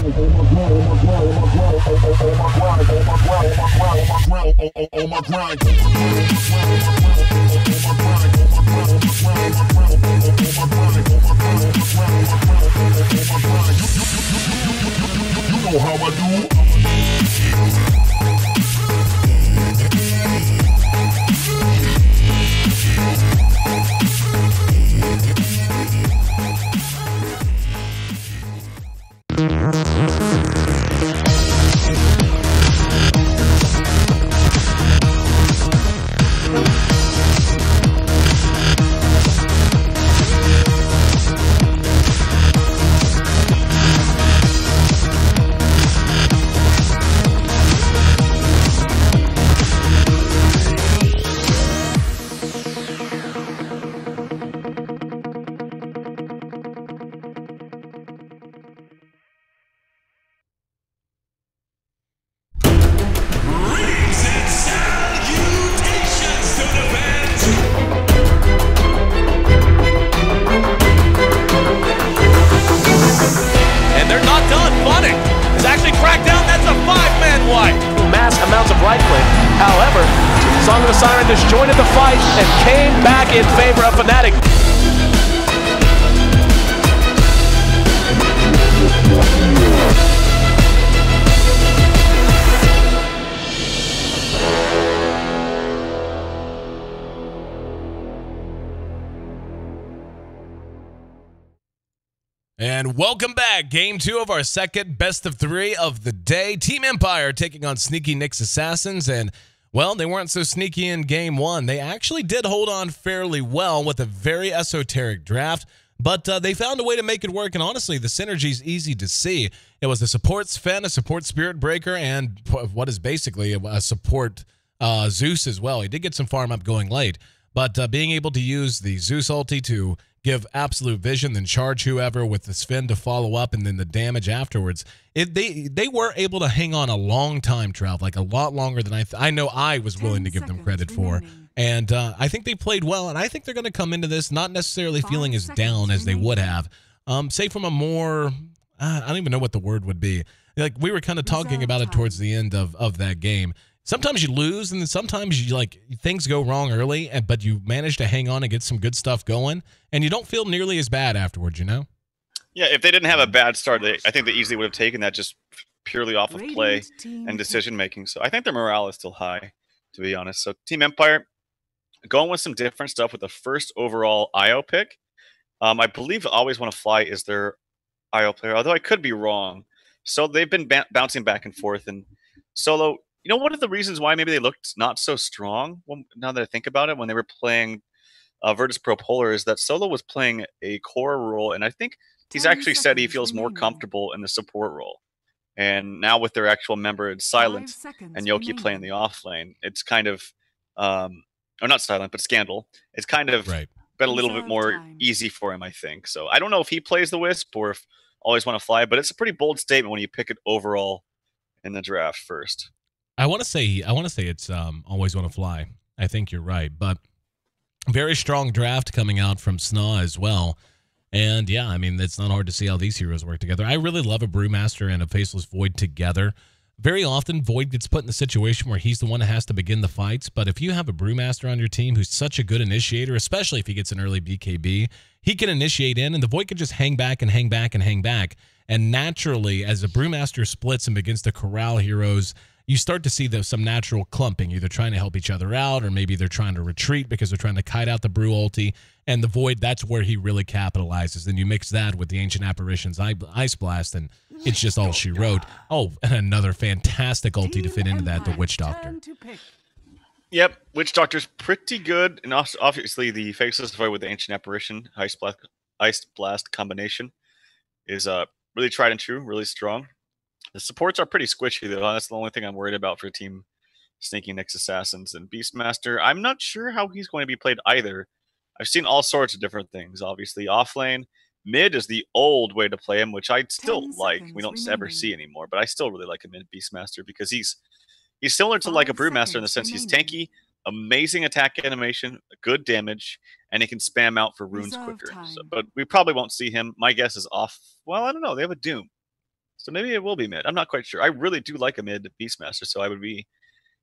You know how I do. Amounts of rifling. However, Song of the Siren disjointed the fight and came back in favor of Fnatic. And welcome back. Game 2 of our second best of 3 of the day. Team Empire taking on Sneaky Nick's Assassins. And, well, they weren't so sneaky in Game 1. They actually did hold on fairly well with a very esoteric draft. But they found a way to make it work. And honestly, the synergy's easy to see. It was a support Sven, a support Spirit Breaker, and what is basically a support Zeus as well. He did get some farm up going late. But being able to use the Zeus ulti to give absolute vision, then charge whoever with the Sven to follow up, and then the damage afterwards. They were able to hang on a long time, Trav, like a lot longer than I know I was willing to give them credit for. And I think they played well, and I think they're going to come into this not necessarily feeling as down as they would have. Say from a more, I don't even know what the word would be. Like we were kind of talking about it towards the end of that game. Sometimes you lose, and then sometimes you things go wrong early, but you manage to hang on and get some good stuff going, and you don't feel nearly as bad afterwards, you know? Yeah, if they didn't have a bad start, I think they easily would have taken that just purely off of play and decision making. So I think their morale is still high, to be honest. So Team Empire going with some different stuff with the first overall IO pick. I believe Always Want to Fly is their IO player, although I could be wrong. So they've been bouncing back and forth, and Solo. You know, one of the reasons why maybe they looked not so strong, now that I think about it, when they were playing Virtus Pro Polar, is that Solo was playing a core role, and I think he's actually said he feels more comfortable in the support role. And now with their actual member, it's Silent, and Yoki playing the off lane, it's kind of, or not Silent, but Scandal. It's kind of been a little bit more easy for him, I think. So I don't know if he plays the Wisp or if Always Want to Fly, but it's a pretty bold statement when you pick it overall in the draft first. I want to say it's Always Want to Fly. I think you're right, but very strong draft coming out from SNA as well. And yeah, I mean, it's not hard to see how these heroes work together. I really love a Brewmaster and a Faceless Void together. Very often, Void gets put in a situation where he's the one that has to begin the fights, but if you have a Brewmaster on your team who's such a good initiator, especially if he gets an early BKB, he can initiate in, and the Void can just hang back and hang back and hang back. And naturally, as the Brewmaster splits and begins to corral heroes, you start to see some natural clumping, either trying to help each other out or maybe they're trying to retreat because they're trying to kite out the Brew ulti. And the Void, that's where he really capitalizes. Then you mix that with the Ancient Apparitions Ice Blast, and it's just all she wrote. Oh, and another fantastic ulti to fit into that, the Witch Doctor. Yep, Witch Doctor's pretty good. And obviously the Faceless Void with the Ancient Apparition Ice Blast combination is really tried and true, really strong. The supports are pretty squishy, though. That's the only thing I'm worried about for Team Sneaky Nick's Assassins. And Beastmaster, I'm not sure how he's going to be played either. I've seen all sorts of different things. Obviously, offlane. Mid is the old way to play him, which I still like. We don't ever see anymore, but I still really like a mid Beastmaster because he's similar to like a Brewmaster in the sense he's tanky, amazing attack animation, good damage, and he can spam out for runes quicker. So, but we probably won't see him. My guess is off. Well, I don't know. They have a Doom. So maybe it will be mid. I'm not quite sure. I really do like a mid Beastmaster, so I would be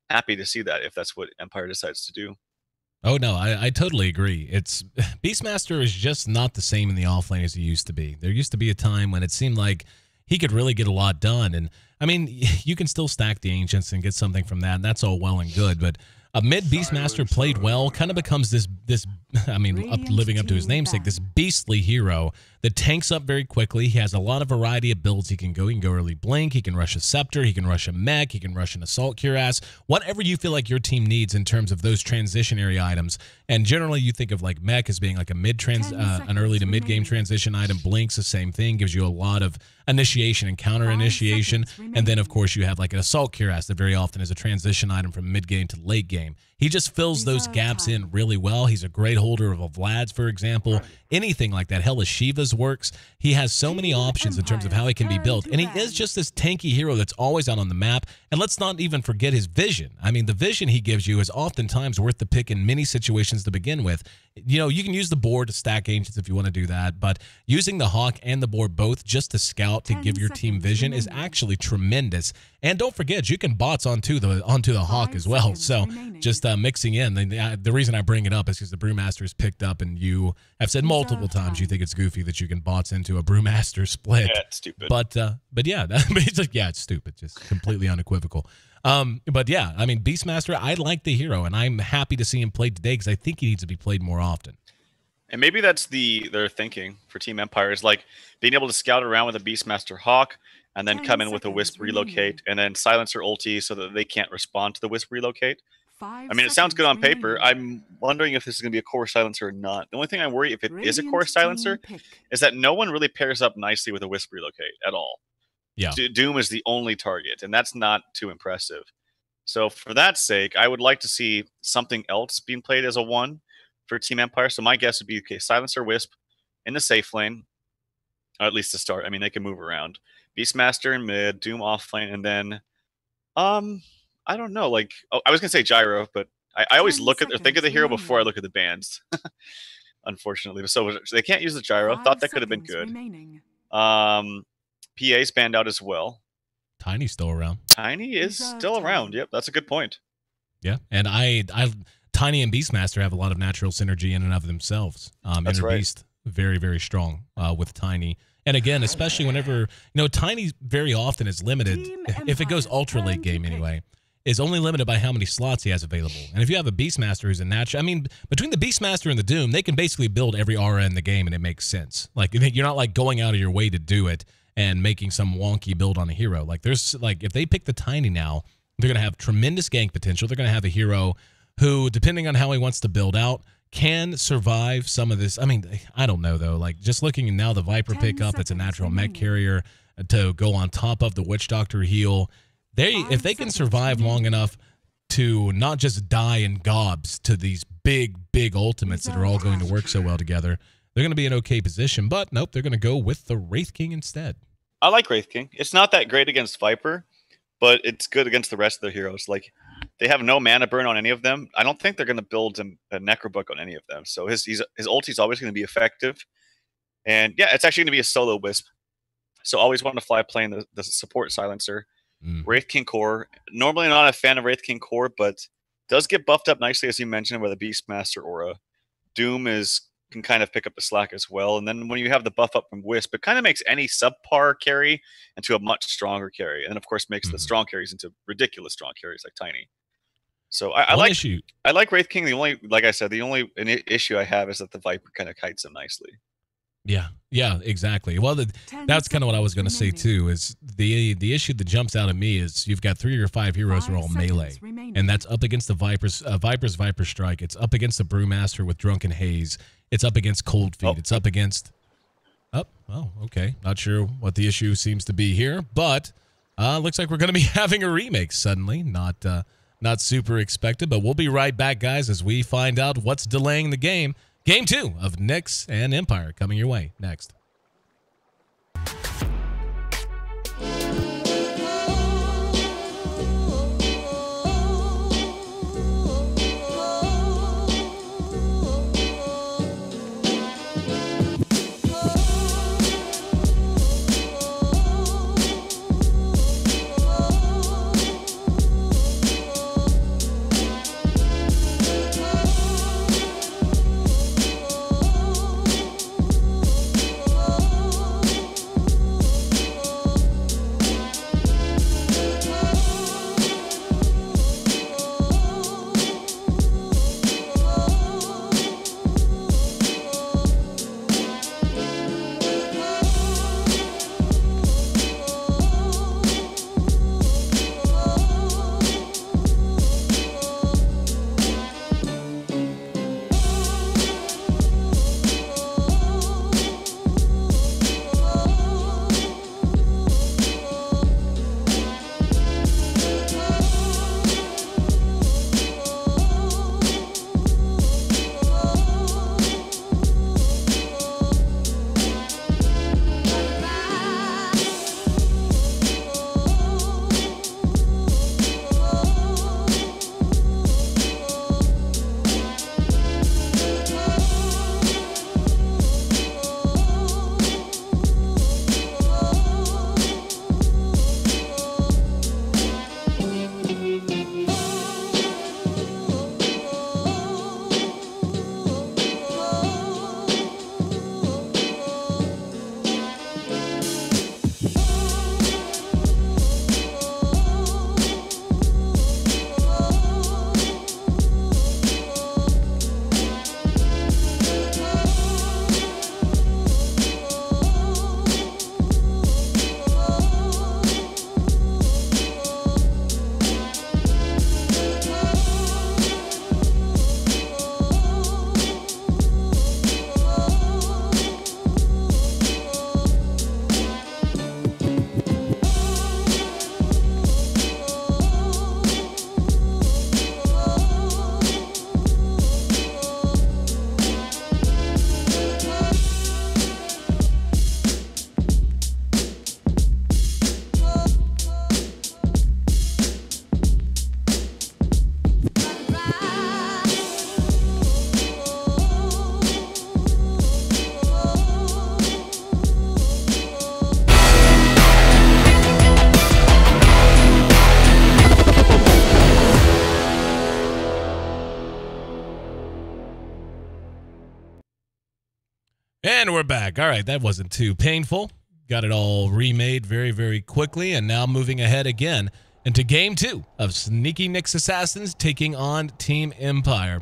happy to see that if that's what Empire decides to do. Oh, no, I totally agree. It's Beastmaster is just not the same in the offlane as he used to be. There used to be a time when it seemed like he could really get a lot done. And, I mean, you can still stack the Ancients and get something from that, and that's all well and good. But a mid Beastmaster played well kind of becomes this I mean, living up to his namesake, this beastly hero that tanks up very quickly. He has a lot of variety of builds he can go. He can go early Blink, he can rush a Scepter, he can rush a Mech, he can rush an Assault Cuirass, whatever you feel like your team needs in terms of those transitionary items. And generally you think of like Mech as being like a an early to mid-game transition item. Blink's the same thing, gives you a lot of initiation and counter initiation. And then of course you have like an Assault Cuirass that very often is a transition item from mid-game to late game. He just fills those gaps in really well. He's a great holder of a Vlad's, for example. Anything like that. Hell, a Shiva's works. He has so many options in terms of how he can be built. And he is just this tanky hero that's always out on the map. And let's not even forget his vision. I mean, the vision he gives you is oftentimes worth the pick in many situations to begin with. You know, you can use the board to stack Ancients if you want to do that, but using the Hawk and the board both just to scout to give your team vision is actually tremendous. And don't forget, you can bots onto the Hawk as well. So just mixing in. The reason I bring it up is because the Brewmaster is picked up, and you have said multiple times you think it's goofy that you can bots into a Brewmaster split. Yeah, it's stupid. But yeah, it's like, yeah, it's stupid, just completely unequivocal. But yeah, I mean, Beastmaster, I like the hero, and I'm happy to see him played today because I think he needs to be played more often. And maybe that's their thinking for Team Empire is like being able to scout around with a Beastmaster Hawk and then come in with a Wisp relocate and then Silencer ulti so that they can't respond to the Wisp relocate. I mean, it sounds good on paper. I'm wondering if this is going to be a core silencer or not. The only thing I worry if it is a core silencer is that no one really pairs up nicely with a Wisp relocate at all. Yeah. Doom is the only target, and that's not too impressive. So for that sake, I would like to see something else being played as a 1 for Team Empire. So my guess would be, okay, Silencer Wisp in the safe lane, or at least to start. I mean, they can move around. Beastmaster in mid, Doom off lane, and then, I don't know, like, oh, I was going to say Gyro, but I always think of the hero before I look at the bands, unfortunately. So they can't use the Gyro. Thought that could have been good. PA's banned out as well. Tiny's still around. Tiny is still around. Yep, that's a good point. Yeah, and Tiny and Beastmaster have a lot of natural synergy in and of themselves. That's right. Beast, very, very strong with Tiny. And again, especially whenever, you know, Tiny very often is limited, if it goes ultra late game anyway, is only limited by how many slots he has available. And if you have a Beastmaster who's a natural, I mean, between the Beastmaster and the Doom, they can basically build every aura in the game and it makes sense. Like, you're not like going out of your way to do it and making some wonky build on a hero. Like, there's like, if they pick the Tiny now, they're going to have tremendous gank potential. They're going to have a hero who, depending on how he wants to build out, can survive some of this. I mean, I don't know, though. Like, just looking now, the Viper pickup, that's a natural mech carrier to go on top of the Witch Doctor heal. If they can survive long enough to not just die in gobs to these big, big ultimates that are all going to work so well together, they're going to be in okay position. But nope, they're going to go with the Wraith King instead. I like Wraith King. It's not that great against Viper, but it's good against the rest of the heroes. Like, they have no mana burn on any of them. I don't think they're going to build a Necrobook on any of them. So his ulti's always going to be effective. And yeah, it's actually going to be a solo Wisp. So always want to fly playing the support silencer. Wraith King core. Normally not a fan of Wraith King core, but does get buffed up nicely, as you mentioned, with a Beastmaster aura. Doom can kind of pick up the slack as well. And then when you have the buff up from Wisp, it kind of makes any subpar carry into a much stronger carry. And then, of course, makes the strong carries into ridiculous strong carries like Tiny. So I like Wraith King. Like I said, the only issue I have is that the Viper kind of kites him nicely. Yeah, exactly. Well, that's kind of what I was going to say too. Is the issue that jumps out at me is you've got 3 or 5 heroes who are all melee, and that's up against the Viper's Viper Strike. It's up against the Brewmaster with Drunken Haze. It's up against Cold Feet. It's up against. Oh, okay. Not sure what the issue seems to be here, but looks like we're going to be having a remake suddenly. Not super expected, but we'll be right back, guys, as we find out what's delaying the game. Game 2 of Nyx and Empire coming your way next. we're back. All right, that wasn't too painful. Got it all remade very, very quickly, and now moving ahead again into Game 2 of Sneaky Nick's Assassins taking on Team Empire.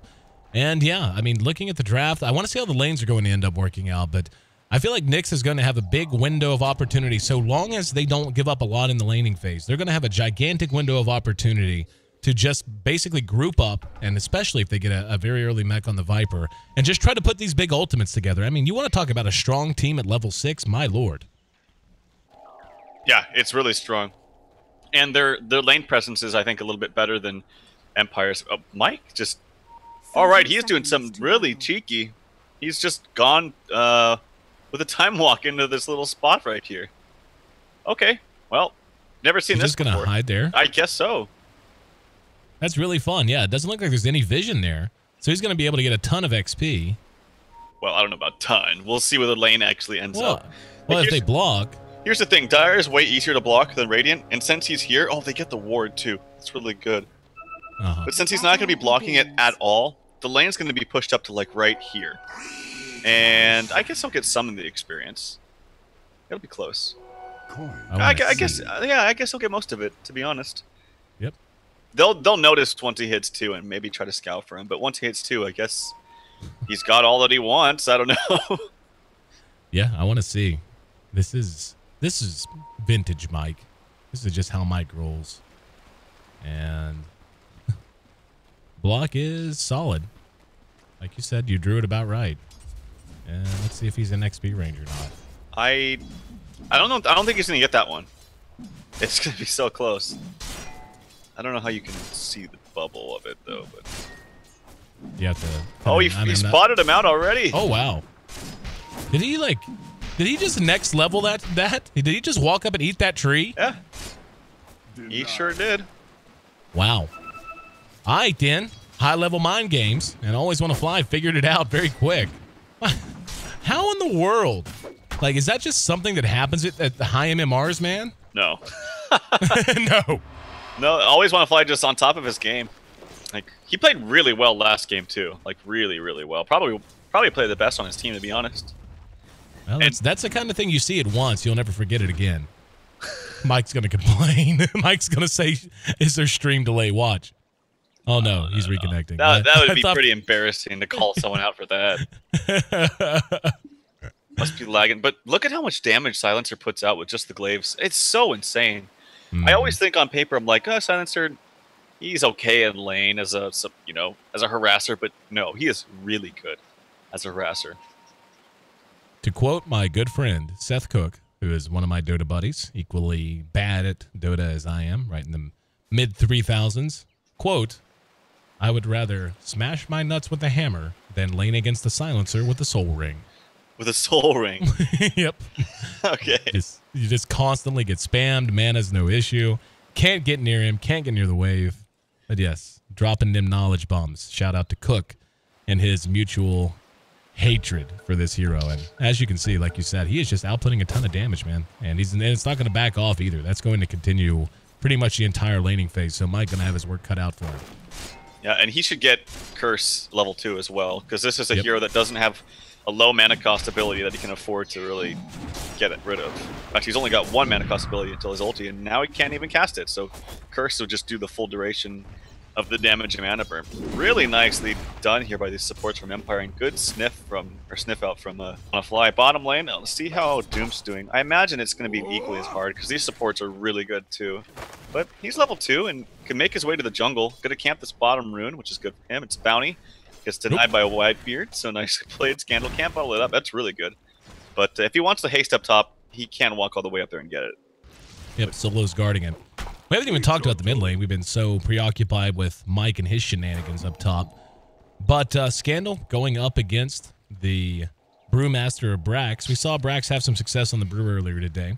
And yeah, I mean, looking at the draft, I want to see how the lanes are going to end up working out, but I feel like Nyx is going to have a big window of opportunity so long as they don't give up a lot in the laning phase. They're going to have a gigantic window of opportunity to just basically group up, and especially if they get a very early mech on the Viper, and just try to put these big ultimates together. I mean, you want to talk about a strong team at level 6? My lord. Yeah, it's really strong. And their lane presence is, I think, a little bit better than Empire's. Oh, Mike just... All right, he's doing something really cheeky. He's just gone with a time walk into this little spot right here. Okay, well, never seen this before. Just going to hide there? I guess so. That's really fun. Yeah, it doesn't look like there's any vision there. So he's going to be able to get a ton of XP. Well, I don't know about ton. We'll see where the lane actually ends up. Well, if they block... Here's the thing, Dire is way easier to block than Radiant, and since he's here, oh, they get the ward too. That's really good. But since he's not going to be blocking it at all, the lane's going to be pushed up to like right here. And I guess he'll get some of the experience. It'll be close. I guess he'll get most of it, to be honest. Yep. They'll notice once he hits 2 and maybe try to scout for him, but once he hits 2, I guess he's got all that he wants. I don't know. Yeah, I want to see. This is vintage Mike. This is just how Mike rolls. And block is solid. Like you said, you drew it about right. And let's see if he's an XP range or not. I don't know. I don't think he's going to get that one. It's going to be so close. I don't know how you can see the bubble of it, though. But you have to... Oh, he spotted him out already. Oh, wow. Did he just next level that? Did he just walk up and eat that tree? Yeah. He sure did. Wow. All right, then. High-level mind games and always want to fly. Figured it out very quick. How in the world? Like, is that just something that happens at the high MMRs, man? No. No. No, always want to fly just on top of his game. Like, he played really well last game, too. Like, really, really well. Probably played the best on his team, to be honest. Well, that's the kind of thing you see it once, you'll never forget it again. Mike's going to complain. Mike's going to say, is there stream delay? Watch. Oh, no, he's reconnecting. That would be pretty embarrassing to call someone out for that. Must be lagging. But look at how much damage Silencer puts out with just the glaives. It's so insane. I always think on paper, I'm like, oh, Silencer, he's okay in lane as a harasser. But no, he is really good as a harasser. To quote my good friend, Seth Cook, who is one of my Dota buddies, equally bad at Dota as I am, right in the mid-3000s, quote, I would rather smash my nuts with a hammer than lane against the Silencer with a soul ring. With a soul ring? Yep. Okay. You just constantly get spammed. Mana's no issue. Can't get near him. Can't get near the wave. But yes, dropping them knowledge bombs. Shout out to Cook and his mutual hatred for this hero. And as you can see, like you said, he is just outputting a ton of damage, man. And it's not going to back off either. That's going to continue pretty much the entire laning phase. So Mike going to have his work cut out for him. Yeah, and he should get Curse level 2 as well, because this is a hero that doesn't have a low mana cost ability that he can afford to really get it rid of. In fact, he's only got 1 mana cost ability until his ulti, and now he can't even cast it. So Curse will just do the full duration of the damage and mana burn. Really nicely done here by these supports from Empire, and good sniff out from on a fly. Bottom lane, let's see how Doom's doing. I imagine it's going to be equally as hard because these supports are really good too. But he's level 2 and can make his way to the jungle. Gonna camp this bottom rune, which is good for him. It's bounty. Gets denied by a Whitebeard, so nicely played. Scandal camp all lit up. That's really good. But if he wants to haste up top, he can walk all the way up there and get it. Yep, Solo's guarding it. We haven't even talked about the mid lane. We've been so preoccupied with Mike and his shenanigans up top. But Scandal going up against the Brewmaster of Brax. We saw Brax have some success on the Brew earlier today.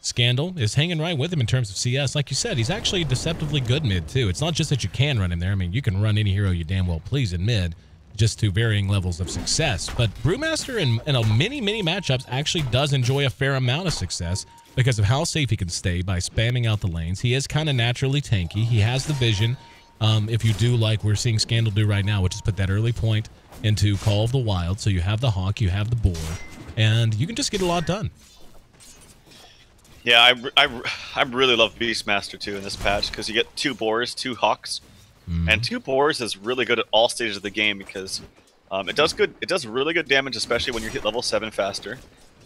Scandal is hanging right with him in terms of CS. Like you said, he's actually deceptively good mid, too. It's not just that you can run him there. I mean, you can run any hero you damn well please in mid, just to varying levels of success. But Brewmaster in many matchups actually does enjoy a fair amount of success because of how safe he can stay by spamming out the lanes. He is kind of naturally tanky. He has the vision, if you do like we're seeing Scandal do right now, which is put that early point into Call of the Wild. So you have the Hawk, you have the Boar. and you can just get a lot done. Yeah, I really love Beastmaster too in this patch because you get 2 boars, 2 hawks, and 2 boars is really good at all stages of the game because it does really good damage, especially when you hit level 7 faster.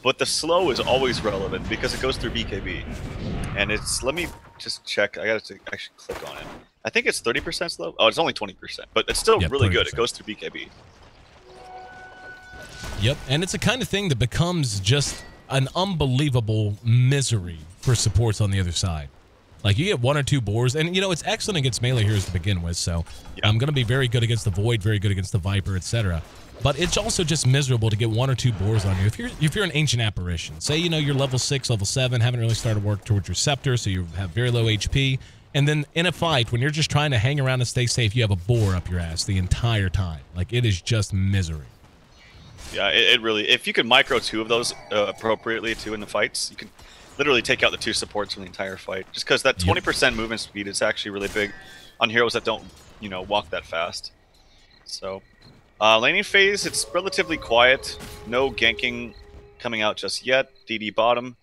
But the slow is always relevant because it goes through BKB, and it's, let me just check. I got to actually click on it. I think it's 30% slow. Oh, it's only 20%, but it's still really 20%. good. It goes through BKB. Yep, and it's a kind of thing that becomes just an unbelievable misery for supports on the other side. Like, you get 1 or 2 boars, and, you know, it's excellent against melee heroes to begin with, so I'm going to be very good against the Void, very good against the Viper, etc. But it's also just miserable to get 1 or 2 boars on you. If you're an Ancient Apparition, say, you know, you're level 6, level 7, haven't really started work towards your Scepter, so you have very low HP, and then in a fight, when you're just trying to hang around and stay safe, you have a boar up your ass the entire time. Like, it is just misery. Yeah, it really, if you could micro 2 of those appropriately too in the fights, you could literally take out the 2 supports from the entire fight. Just because that 20% movement speed is actually really big on heroes that don't, you know, walk that fast. So, laning phase, it's relatively quiet. No ganking coming out just yet. DD bottom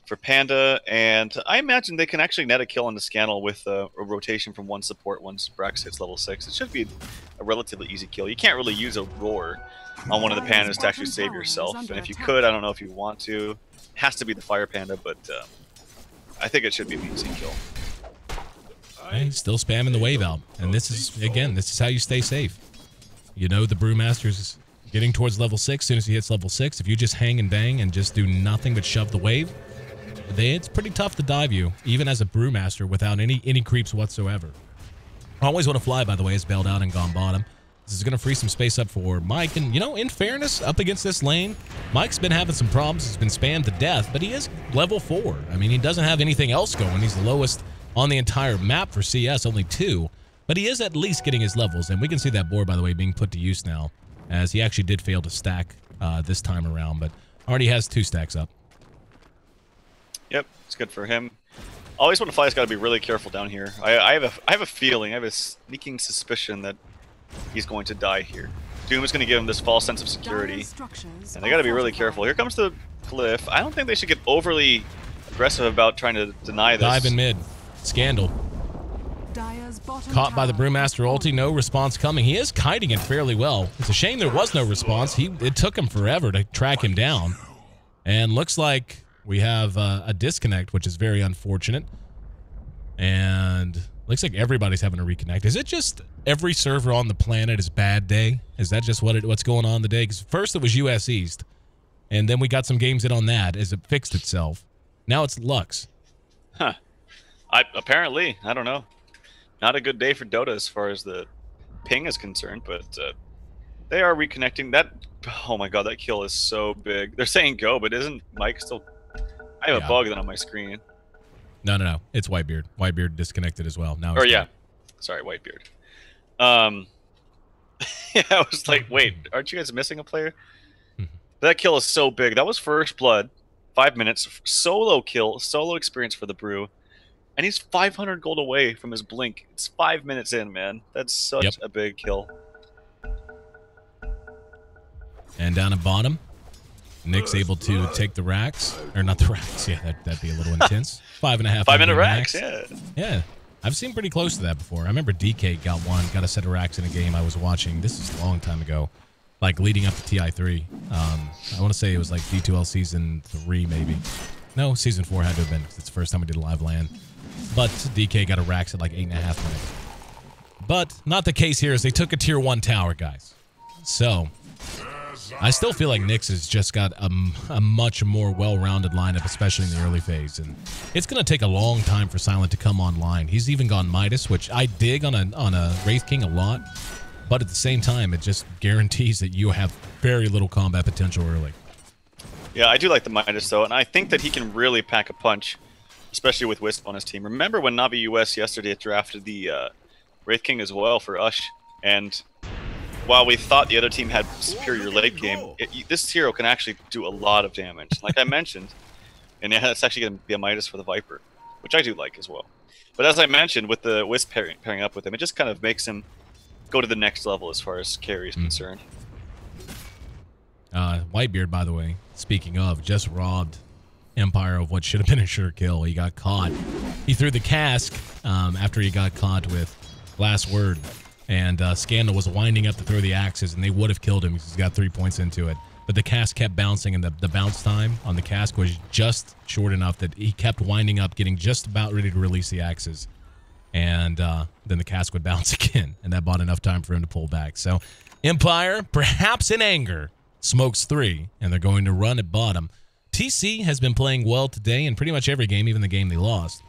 for Panda, and I imagine they can actually net a kill on the Scannel with a rotation from 1 support once Brax hits level 6. It should be a relatively easy kill. You can't really use a Roar on one of the Pandas to actually save yourself, and if you could, I don't know if you want to. It has to be the Fire Panda, but I think it should be an easy kill. Hey, still spamming the wave out, and this is, again, this is how you stay safe. You know the Brewmaster's getting towards level 6. As soon as he hits level 6, if you just hang and bang and just do nothing but shove the wave, it's pretty tough to dive you, even as a Brewmaster, without any creeps whatsoever. Always Want to Fly, by the way, is bailed out and gone bottom. This is going to free some space up for Mike, and, you know, in fairness, up against this lane, Mike's been having some problems. He's been spammed to death, but he is level 4. I mean, he doesn't have anything else going. He's the lowest on the entire map for CS, only 2, but he is at least getting his levels, and we can see that board, by the way, being put to use now, as he actually did fail to stack this time around, but already has 2 stacks up. Yep, it's good for him. Always Want to Fly's got to be really careful down here. I have a feeling, I have a sneaking suspicion that he's going to die here. Doom is going to give him this false sense of security, and they got to be really careful. Here comes the cliff. I don't think they should get overly aggressive about trying to deny this. Dive in mid. Scandal. Caught by the Brewmaster ulti. No response coming. He is kiting it fairly well. It's a shame there was no response. It took him forever to track him down. And looks like we have a disconnect, which is very unfortunate. And looks like everybody's having to reconnect. Is it just every server on the planet is bad day? Is that just what's going on today? Because first it was US East, and then we got some games in on that as it fixed itself. Now it's Lux. Huh. Apparently, I don't know. Not a good day for Dota as far as the ping is concerned, but they are reconnecting. That, oh my god, that kill is so big. They're saying go, but isn't Mike still... I have a bug then on my screen. No. It's Whitebeard. Whitebeard disconnected as well. Now. Or yeah. Sorry, Whitebeard. Yeah, I was like, wait, aren't you guys missing a player? That kill is so big. That was first blood. 5 minutes. Solo kill. Solo experience for the Brew. And he's 500 gold away from his blink. It's 5 minutes in, man. That's such a big kill. And down at bottom, Nick's able to take the racks. Or not the racks. Yeah, that'd be a little intense. 5.5. 5 minute racks, yeah. Yeah. I've seen pretty close to that before. I remember DK got a set of racks in a game I was watching. This is a long time ago. Like leading up to TI3. I want to say it was like D2L Season 3 maybe. No, Season 4 had to have been because it's the first time we did a live LAN. But DK got a racks at like 8.5 minutes. But not the case here, as they took a tier 1 tower, guys. So I still feel like Nyx has just got a much more well-rounded lineup, especially in the early phase. And it's going to take a long time for Silent to come online. He's even gone Midas, which I dig on a Wraith King a lot. But at the same time, it just guarantees that you have very little combat potential early. Yeah, I do like the Midas, though, and I think that he can really pack a punch, especially with Wisp on his team. Remember when Navi US yesterday drafted the Wraith King as well for Ush, and while we thought the other team had superior late game, this hero can actually do a lot of damage, like I mentioned, and it's actually going to be a Midas for the Viper, which I do like as well. But as I mentioned, with the Wisp pairing up with him, it just kind of makes him go to the next level as far as carry is concerned. Whitebeard, by the way, speaking of, just robbed Empire of what should have been a sure kill. He got caught. He threw the cask after he got caught with Last Word. And Scandal was winding up to throw the axes, and they would have killed him because he's got 3 points into it. But the cask kept bouncing, and the bounce time on the cask was just short enough that he kept winding up, getting just about ready to release the axes. And then the cask would bounce again, and that bought enough time for him to pull back. So Empire, perhaps in anger, smokes 3, and they're going to run at bottom. TC has been playing well today in pretty much every game, even the game they lost.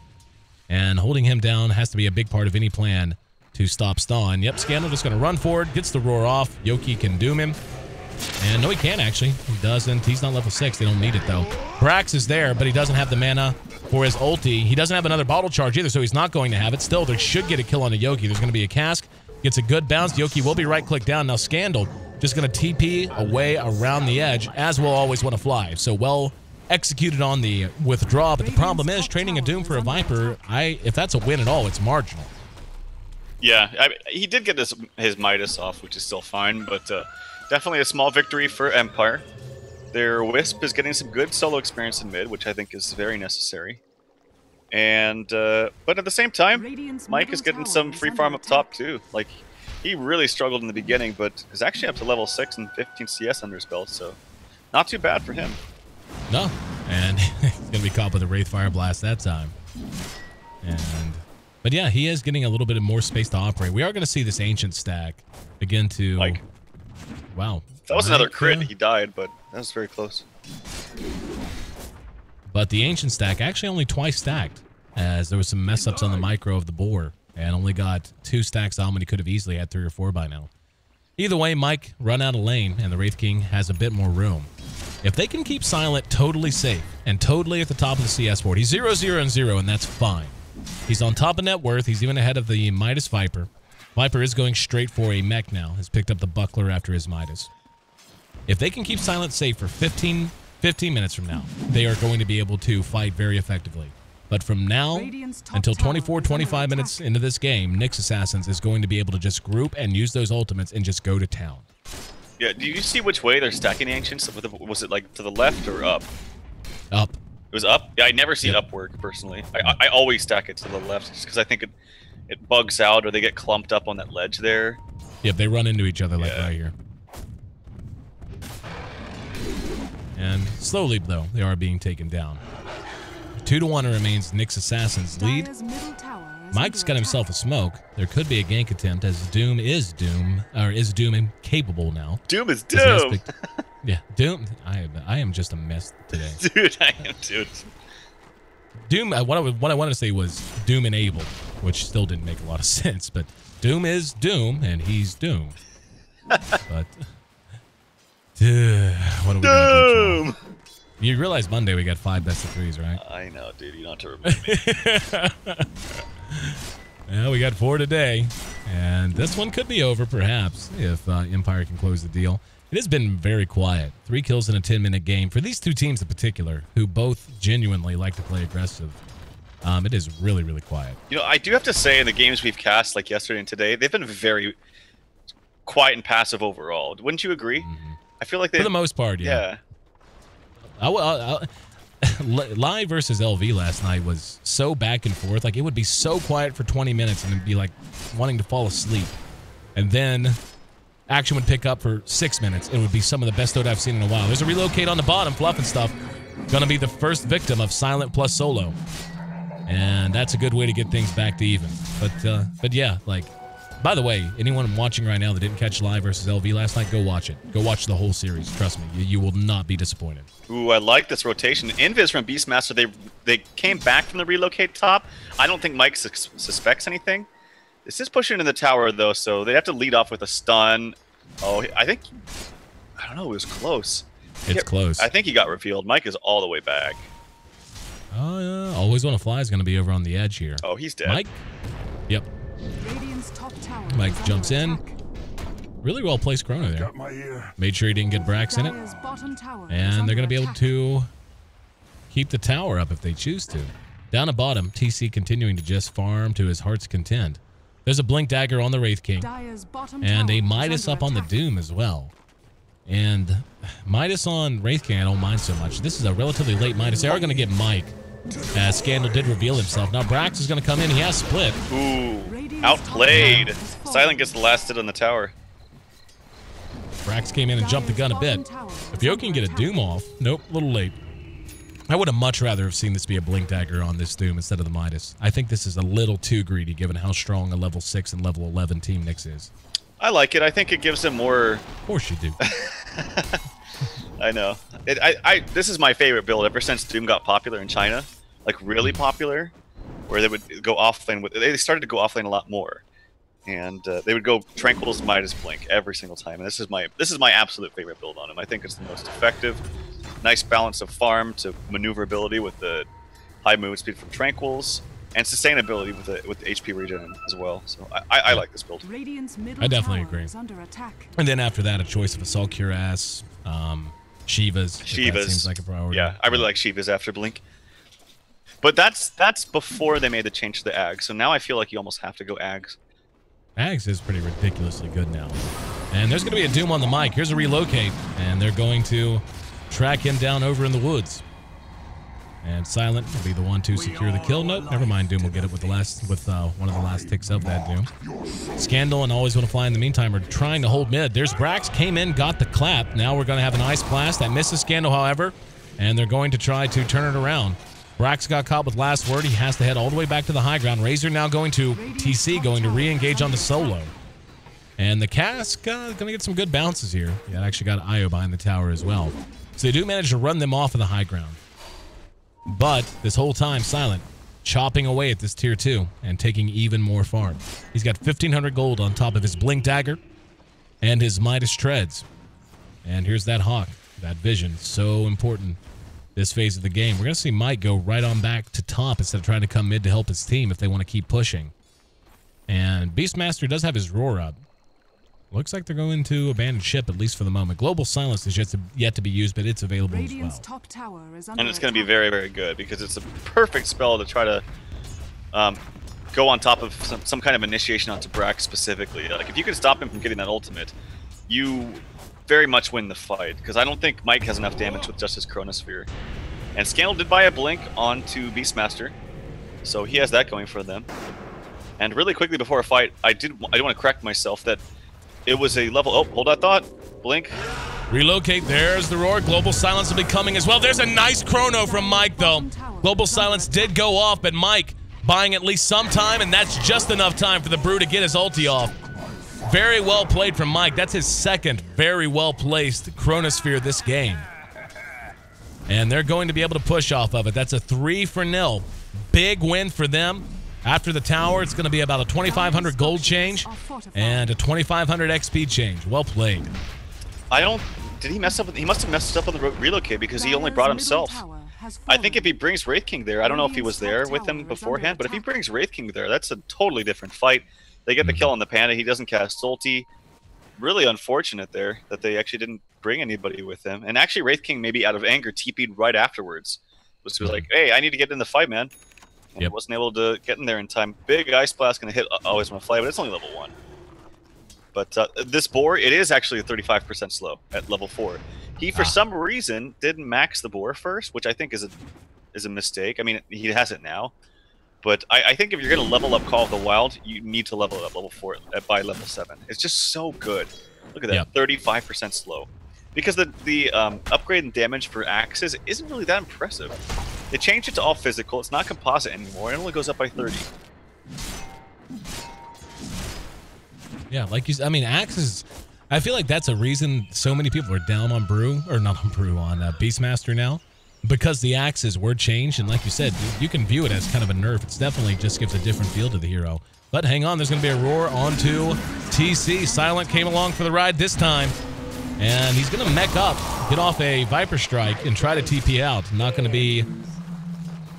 And holding him down has to be a big part of any plan to stop Stan. Yep, Scandal just going to run forward, gets the roar off. Yoki can doom him. And no, he can't, actually. He doesn't. He's not level 6. They don't need it, though. Brax is there, but he doesn't have the mana for his ulti. He doesn't have another bottle charge either, so he's not going to have it. Still, they should get a kill on a Yoki. There's going to be a cask. Gets a good bounce. Yoki will be right-click down. Now, Scandal just going to TP away around the edge, as will always want to fly. So, well executed on the withdraw, but the problem is trading a Doom for a Viper, if that's a win at all, it's marginal. Yeah, he did get his Midas off, which is still fine, but definitely a small victory for Empire. Their Wisp is getting some good solo experience in mid, which I think is very necessary. And but at the same time, Mike is getting some free farm up top too. Like, he really struggled in the beginning, but is actually up to level 6 and 15 CS under his belt, so not too bad for him. No, and he's going to be caught with a Wraith Fire Blast that time. But yeah, he is getting a little bit of more space to operate. We are going to see this Ancient stack begin to... Like, wow. That was another crit. Yeah. He died, but that was very close. But the Ancient stack actually only twice stacked, as there was some mess-ups on the micro of the boar, and only got 2 stacks on when he could have easily had 3 or 4 by now. Either way, Mike run out of lane, and the Wraith King has a bit more room. If they can keep Silent totally safe and totally at the top of the CS board, he's 0-0-0, and that's fine. He's on top of net worth. He's even ahead of the Midas Viper. Viper is going straight for a mech now. Has picked up the buckler after his Midas. If they can keep Silent safe for 15 minutes from now, they are going to be able to fight very effectively. But from now until 24, 25 minutes into this game, Nyx Assassins is going to be able to just group and use those ultimates and just go to town. Yeah, do you see which way they're stacking the Ancients? Was it like to the left or up? Up. It was up? Yeah, I never see up work, personally. I always stack it to the left just because I think it bugs out or they get clumped up on that ledge there. Yep, they run into each other like right here. And slowly, though, they are being taken down. 2-1 remains Nyx Assassin's lead. Mike's got himself a smoke. There could be a gank attempt as Doom is Doom incapable now. Doom is Doom! Yeah, Doom. I am just a mess today. Dude, I am too. Doom, what I wanted to say was Doom enabled, which still didn't make a lot of sense, but Doom is Doom, and he's Doom. But, what are we Doom! Gonna do? You realize Monday we got 5 best of 3s, right? I know, dude. You don't have to remind me. Well, we got 4 today, and this one could be over, perhaps, if Empire can close the deal. It has been very quiet. 3 kills in a 10-minute game for these 2 teams in particular, who both genuinely like to play aggressive. It is really, really quiet. You know, I do have to say, in the games we've cast, like yesterday and today, they've been very quiet and passive overall. Wouldn't you agree? Mm-hmm. I feel like they... For the most part, yeah. Live versus LV last night was so back and forth. Like, it would be so quiet for 20 minutes and it'd be like wanting to fall asleep. And then action would pick up for 6 minutes. It would be some of the best Dota I've seen in a while. There's a relocate on the bottom, Fluff and stuff. Gonna be the first victim of Silent plus solo. And that's a good way to get things back to even. But yeah, like, by the way, anyone watching right now that didn't catch Live versus LV last night, go watch it. Go watch the whole series. Trust me, you will not be disappointed. Ooh, I like this rotation. Invis from Beastmaster, they came back from the relocate top. I don't think Mike suspects anything. This is pushing into the tower, though, so they have to lead off with a stun. Oh, I don't know, it was close. It's close. I think he got revealed. Mike is all the way back. Oh, yeah. Always Wanna Fly is going to be over on the edge here. Oh, he's dead. Mike? Yep. Mike jumps in. Really well placed Chrono there. Made sure he didn't get Brax in it. And they're going to be able to keep the tower up if they choose to. Down at bottom, TC continuing to just farm to his heart's content. There's a Blink Dagger on the Wraith King. And a Midas up on the Doom as well. And Midas on Wraith King, I don't mind so much. This is a relatively late Midas. They are going to get Mike, as Scandal did reveal himself. Now Brax is going to come in. He has split. Ooh, outplayed. Silent gets the last hit on the tower. Brax came in and jumped the gun a bit. If Yo can get a Doom off, nope, a little late. I would have much rather have seen this be a Blink Dagger on this Doom instead of the Midas. I think this is a little too greedy given how strong a level 6 and level 11 Team Nyx is. I like it. I think it gives him more... Of course you do. I know. This is my favorite build ever since Doom got popular in China. Like, really popular. Where they would go offlane with... They started to go offlane a lot more. And they would go Tranquil's Midas Blink every single time. And this is my absolute favorite build on him. I think it's the most effective. Nice balance of farm to maneuverability with the high movement speed from Tranquils. And sustainability with the HP regen as well. So I like this build. I definitely agree. And then after that, a choice of Assault Cuirass, Shivas. Shivas seems like a priority. Yeah, I really like Shivas after Blink. But that's before they made the change to the Ags. So now I feel like you almost have to go Ags. Ags is pretty ridiculously good now. And there's going to be a Doom on the mic. Here's a relocate. And they're going to track him down over in the woods. And Silent will be the one to secure the kill. Nope, never mind. Doom will get it with one of the last ticks of that Doom. Scandal and Always Want to Fly in the meantime are trying to hold mid. There's Brax, came in, got the clap. Now we're going to have an Ice Blast that misses Scandal, however. And they're going to try to turn it around. Brax got caught with last word. He has to head all the way back to the high ground. Razor now going to TC, going to re-engage on the solo. And the Cask going to get some good bounces here. Yeah, it actually got Io behind the tower as well. So they do manage to run them off of the high ground. But this whole time, Silent chopping away at this tier 2 and taking even more farm. He's got 1,500 gold on top of his Blink Dagger and his Midas Treads. And here's that Hawk, that vision, so important this phase of the game. We're going to see Mike go right on back to top instead of trying to come mid to help his team if they want to keep pushing. And Beastmaster does have his roar up. Looks like they're going to abandon ship, at least for the moment. Global Silence is yet to be used, but it's available as well. Top tower is and it's going to be very, very good because it's a perfect spell to try to go on top of some kind of initiation onto Brax specifically. Like, if you can stop him from getting that ultimate, you very much win the fight, because I don't think Mike has enough damage with just his Chronosphere. And Scandal did buy a Blink onto Beastmaster, so he has that going for them. And really quickly before a fight, I do want to correct myself that it was a level... Oh, hold that thought. Blink. Relocate. There's the roar. Global Silence will be coming as well. There's a nice chrono from Mike, though. Global Silence did go off, but Mike buying at least some time, and that's just enough time for the Brew to get his ulti off. Very well played from Mike. That's his second very well-placed Chronosphere this game. And they're going to be able to push off of it. That's a 3-0. Big win for them. After the tower, it's going to be about a 2,500 gold change and a 2,500 XP change. Well played. Did he mess up? He must have messed up on the relocate because he only brought himself. I think if he brings Wraith King there, I don't know if he was there with him beforehand, but if he brings Wraith King there, that's a totally different fight. They get the kill on the Panda. He doesn't cast ulti. Really unfortunate there that they actually didn't bring anybody with him. And actually, Wraith King, maybe out of anger, TP'd right afterwards. Was like, hey, I need to get in the fight, man. And wasn't able to get in there in time. Big Ice Blast going to hit Always Want to Fly, but it's only level 1. But this boar, it is actually a 35% slow at level 4. He, for some reason, didn't max the boar first, which I think is a mistake. I mean, he has it now. But I think if you're going to level up Call of the Wild, you need to level it up level 4 by level 7. It's just so good. Look at that, 35% slow. Because the upgrade in damage for axes isn't really that impressive. They changed it to all physical. It's not composite anymore. It only goes up by 30. Yeah, like you said, I mean, axes. I feel like that's a reason so many people are down on Brew, or not on Brew, on Beastmaster now, because the axes were changed. And like you said, you can view it as kind of a nerf. It's definitely just gives a different feel to the hero. But hang on, there's going to be a roar onto TC. Silent came along for the ride this time. And he's going to mech up, get off a Viper Strike, and try to TP out. Not going to be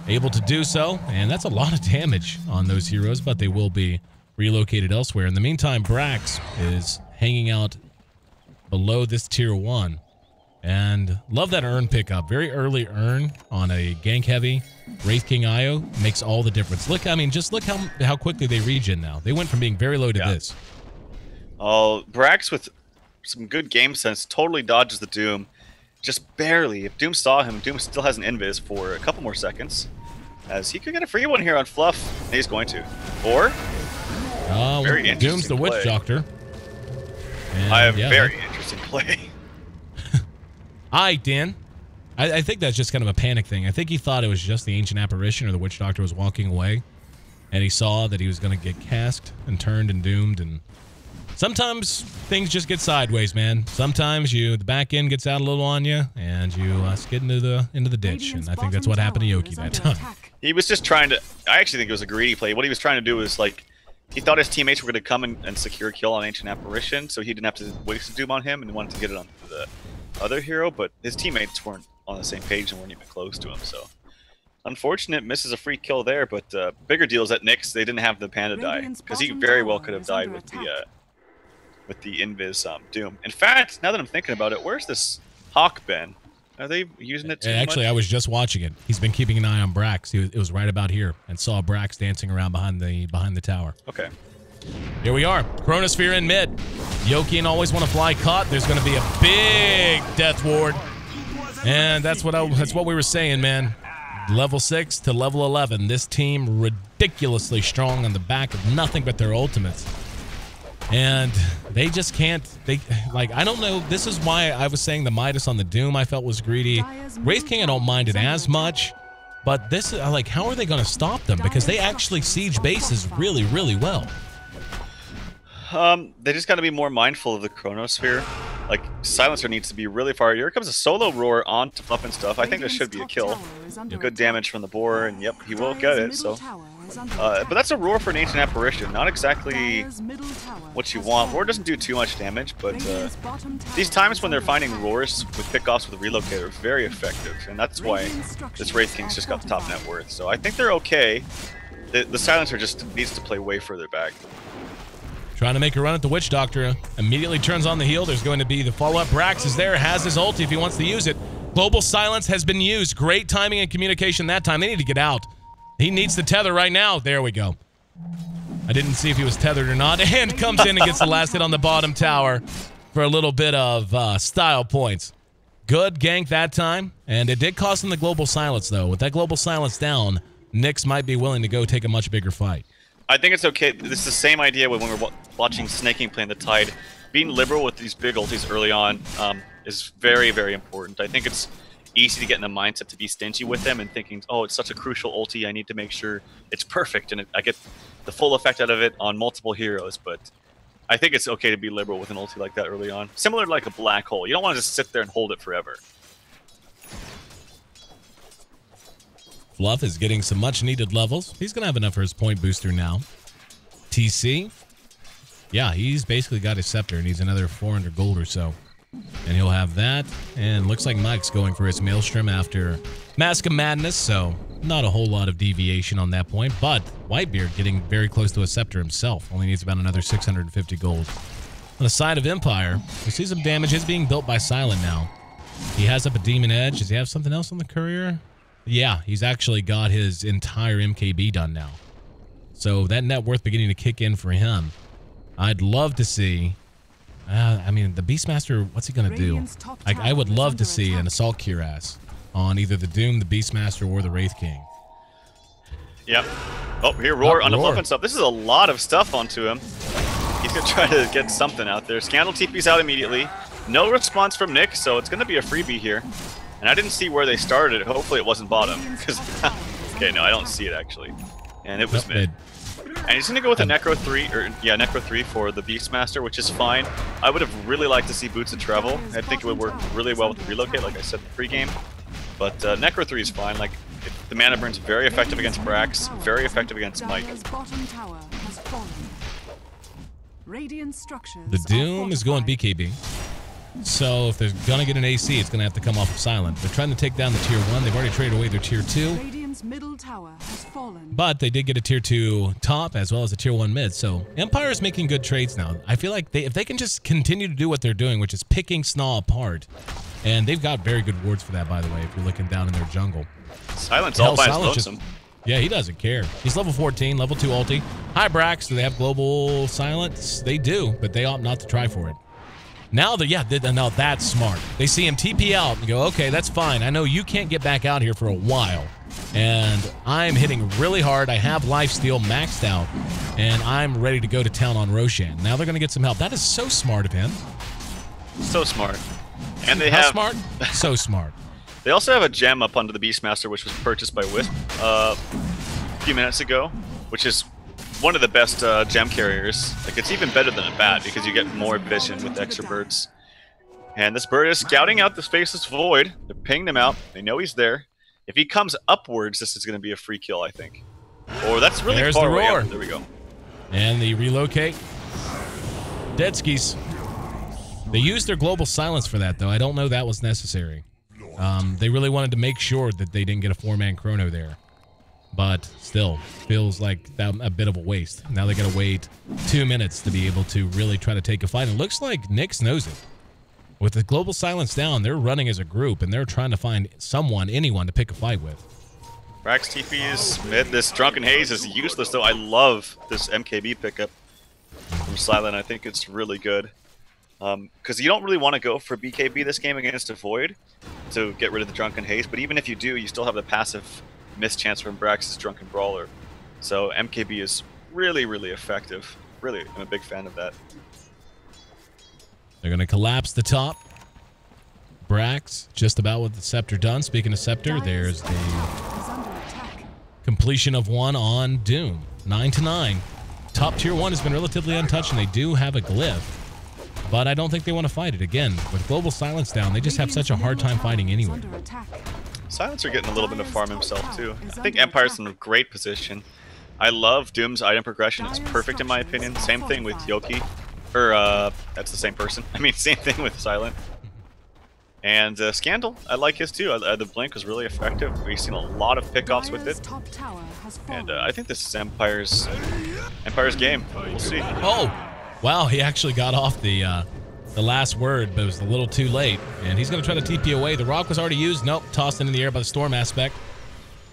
able to do so. And that's a lot of damage on those heroes, but they will be relocated elsewhere. In the meantime, Brax is hanging out below this tier 1. And love that urn pickup. Very early urn on a gank heavy Wraith King Io makes all the difference. Look, I mean, just look how quickly they regen now. They went from being very low to this. Oh, Brax with some good game sense. Totally dodges the Doom. Just barely. If Doom saw him, Doom still has an invis for a couple more seconds. As he could get a free one here on Fluff. And he's going to. Or... very interesting Doom's the Witch play. Doctor. And, I have very interesting play. Dan. I think that's just kind of a panic thing. I think he thought it was just the Ancient Apparition or the Witch Doctor was walking away. And he saw that he was going to get cast and turned and doomed. And sometimes things just get sideways, man. Sometimes the back end gets out a little on you, and you skid into the ditch. And I think that's what happened to Yoki that time. He was just trying to... I actually think it was a greedy play. What he was trying to do was, like... He thought his teammates were going to come and secure a kill on Ancient Apparition, so he didn't have to waste a Doom on him and wanted to get it on the other hero, but his teammates weren't on the same page and weren't even close to him, so... Unfortunate, misses a free kill there, but bigger deal is that Nyx, they didn't have the Panda die, because he very well could have died with the Invis Doom. In fact, now that I'm thinking about it, where's this Hawk been? Are they using it too Actually, much? I was just watching it. He's been keeping an eye on Brax. It was right about here, and saw Brax dancing around behind the tower. Okay. Here we are. Chronosphere in mid. Yoki and always want to fly caught. There's going to be a big death ward. And that's what we were saying, man. Level 6 to level 11. This team ridiculously strong on the back of nothing but their ultimates. And they just can't, I don't know. This is why I was saying the Midas on the Doom I felt was greedy. Wraith King, I don't mind it as much. But this, how are they going to stop them? Because they actually siege bases really, really well. They just got to be more mindful of the Chronosphere. Like, Silencer needs to be really far. Here comes a solo roar onto Fluff and stuff. I think this should be a kill. Good damage from the boar, and yep, he will get it, so... but that's a roar for an Ancient Apparition. Not exactly what you want. Roar doesn't do too much damage, but these times when they're finding roars with pickoffs with a relocator are very effective, and that's why this Wraith King's just got the top net worth. So I think they're okay. The Silencer just needs to play way further back. Trying to make a run at the Witch Doctor. Immediately turns on the heal. There's going to be the follow-up. Brax is there, has his ulti if he wants to use it. Global Silence has been used. Great timing and communication that time. They need to get out. He needs to tether right now. There we go. I didn't see if he was tethered or not. And comes in and gets the last hit on the bottom tower for a little bit of style points. Good gank that time. And it did cost him the Global Silence, though. With that Global Silence down, Nyx might be willing to go take a much bigger fight. I think it's okay. This is the same idea when we're watching Snaking play in the Tide. Being liberal with these big ultis early on is very, very important. I think it's easy to get in the mindset to be stingy with them and thinking, oh, it's such a crucial ulti, I need to make sure it's perfect and I get the full effect out of it on multiple heroes. But I think it's okay to be liberal with an ulti like that early on. Similar to like a black hole. You don't want to just sit there and hold it forever. Fluff is getting some much-needed levels. He's going to have enough for his point booster now. TC. Yeah, he's basically got his scepter and needs another 400 gold or so. And he'll have that. And looks like Mike's going for his Maelstrom after Mask of Madness, so not a whole lot of deviation on that point. But Whitebeard getting very close to a scepter himself. Only needs about another 650 gold. On the side of Empire, we see some damage. It's being built by Silent now. He has up a Demon Edge. Does he have something else on the courier? Yeah, he's actually got his entire MKB done now. So that net worth beginning to kick in for him. I'd love to see... I mean, the Beastmaster, what's he going to do? I would love to see an Assault Cuirass on either the Doom, the Beastmaster, or the Wraith King. Yep. Oh, here, Roar on the Fluff and stuff. This is a lot of stuff onto him. He's going to try to get something out there. Scandal TP's out immediately. No response from Nick, so it's going to be a freebie here. And I didn't see where they started. Hopefully it wasn't bottom. Okay, no, I don't see it actually. And it was mid. And he's going to go with a Necro 3, Necro 3 for the Beastmaster, which is fine. I would have really liked to see Boots of Travel. I think it would work really well with the Relocate, like I said in the pregame. But Necro 3 is fine. Like, the mana burn's very effective against Brax, very effective against Mike. The Doom is going BKB. So if they're going to get an AC, it's going to have to come off of Silent. They're trying to take down the Tier 1. They've already traded away their Tier 2. Middle tower has fallen. But they did get a Tier 2 top as well as a Tier 1 mid. So Empire is making good trades now. I feel like if they can just continue to do what they're doing, which is picking SNA apart. And they've got very good wards for that, by the way, if you're looking down in their jungle. Silence all by his lonesome. Yeah, he doesn't care. He's level 14, level 2 ulti. Hi, Brax. Do they have global silence? They do, but they opt not to try for it. Now, now that's smart. They see him TP out and go, okay, that's fine. I know you can't get back out here for a while. And I'm hitting really hard. I have lifesteal maxed out. And I'm ready to go to town on Roshan. Now they're going to get some help. That is so smart of him. So smart. And they How have... smart? So smart. They also have a gem up under the Beastmaster, which was purchased by Wisp a few minutes ago, which is one of the best gem carriers. Like, it's even better than a bat because you get more vision with extra birds. And this bird is scouting out the Spaceless Void. They're pinging him out. They know he's there. If he comes upwards, this is going to be a free kill, I think. Or that's really There's far the away. roar. There we go. And they relocate. Deadskis. They used their global silence for that, though. I don't know that was necessary. They really wanted to make sure that they didn't get a 4-man chrono there. But still, feels like that a bit of a waste. Now they got to wait 2 minutes to be able to really try to take a fight. It looks like Nyx knows it. With the global silence down, they're running as a group, and they're trying to find someone, anyone, to pick a fight with. Rax TP is mid. This Drunken Haze is useless, though. I love this MKB pickup from Silent. I think it's really good. Because you don't really want to go for BKB this game against a Void to get rid of the Drunken Haze, but even if you do, you still have the passive miss chance from Brax's Drunken Brawler. So MKB is really, really effective. Really, I'm a big fan of that. They're going to collapse the top. Brax just about with the Scepter done. Speaking of Scepter, there's the completion of one on Doom. 9-9. Top tier 1 has been relatively untouched, and they do have a glyph. But I don't think they want to fight it. Again, with global silence down, they just have such a hard time fighting anyway. Silencer getting a little bit of farm himself, too. I think Empire's in a great position. I love Doom's item progression. It's perfect in my opinion. Same thing with Yoki. Or, that's the same person. I mean, same thing with Silent. And Scandal, I like his too. The Blink was really effective. We've seen a lot of pickoffs with it. And I think this is Empire's game. We'll see. Oh, wow, he actually got off the last word, but it was a little too late. And he's going to try to TP away. The rock was already used. Nope, tossed into the air by the Storm aspect.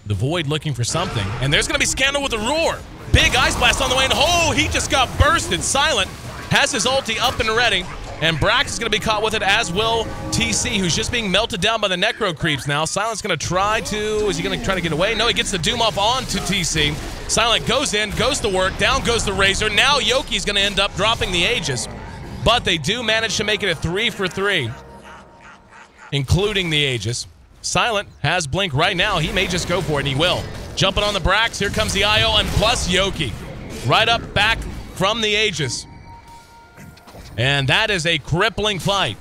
The Void looking for something. And there's going to be Scandal with a roar. Big Ice Blast on the way. And oh, he just got bursted. Silent has his ulti up and ready. And Brax is going to be caught with it, as will TC, who's just being melted down by the Necro Creeps now. Silent's going to try to... Is he going to try to get away? No, he gets the Doom off onto TC. Silent goes in, goes to work. Down goes the Razor. Now Yoki's going to end up dropping the Aegis. But they do manage to make it a 3 for 3, including the Aegis. Silent has Blink right now. He may just go for it, and he will. Jumping on the Brax. Here comes the IO, and plus Yoki. Right up back from the Aegis. And that is a crippling fight.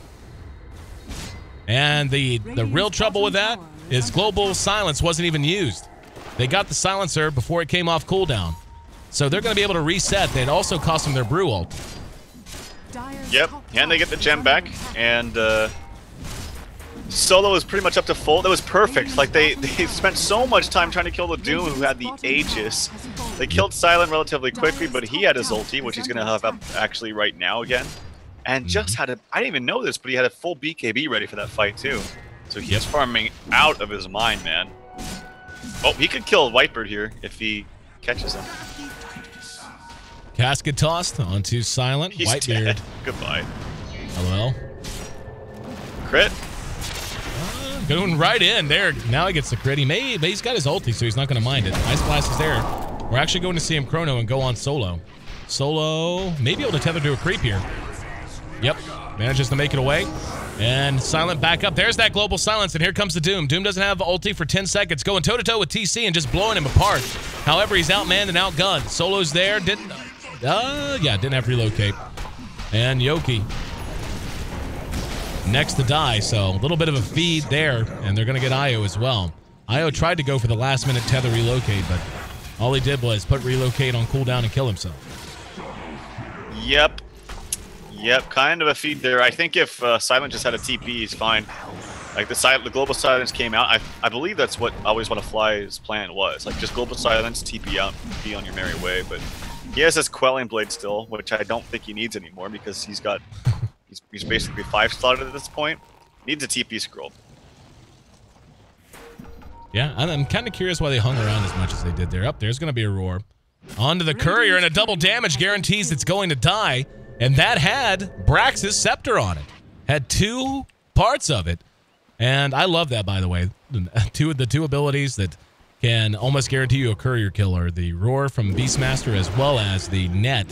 And the real trouble with that is global silence wasn't even used. They got the silencer before it came off cooldown. So they're going to be able to reset. They'd also cost them their brew ult. Yep, and they get the gem back. And Solo is pretty much up to full. That was perfect. Like, they spent so much time trying to kill the Doom who had the Aegis. They killed Silent relatively quickly, but he had his ulti, which he's going to have up actually right now again. And just had a, I didn't even know this, but he had a full BKB ready for that fight too. So he's farming out of his mind, man. Oh, he could kill Whitebird here if he catches him. Casket tossed onto Silent. He's Whitebeard. dead. Goodbye. Hello. Crit. Going right in there. Now he gets the crit. He's got his ulti, so he's not going to mind it. Ice Blast is there. We're actually going to see him chrono and go on Solo. Solo may be able to tether to a creep here. Yep, manages to make it away. And Silent back up. There's that global silence, and here comes the Doom. Doom doesn't have ulti for 10 seconds. Going toe-to-toe with TC and just blowing him apart. However, he's outmanned and outgunned. Solo's there. Didn't have relocate. And Yoki next to die, so a little bit of a feed there, and they're going to get Io as well. Io tried to go for the last-minute tether relocate, but all he did was put relocate on cooldown and kill himself. Yep, kind of a feed there. I think if Silent just had a TP, he's fine. Like the global silence came out. I believe that's what Always Wanna Fly's plan was. Like just global silence, TP out, be on your merry way. But he has his quelling blade still, which I don't think he needs anymore because he's got he's basically 5-slotted at this point. Needs a TP scroll. Yeah, I'm kind of curious why they hung around as much as they did there. There's going to be a roar. Onto the courier, and a double damage guarantees it's going to die. And that had Brax's scepter on it. Had 2 parts of it. And I love that, by the way. The two abilities that can almost guarantee you a courier kill are the Roar from Beastmaster as well as the Net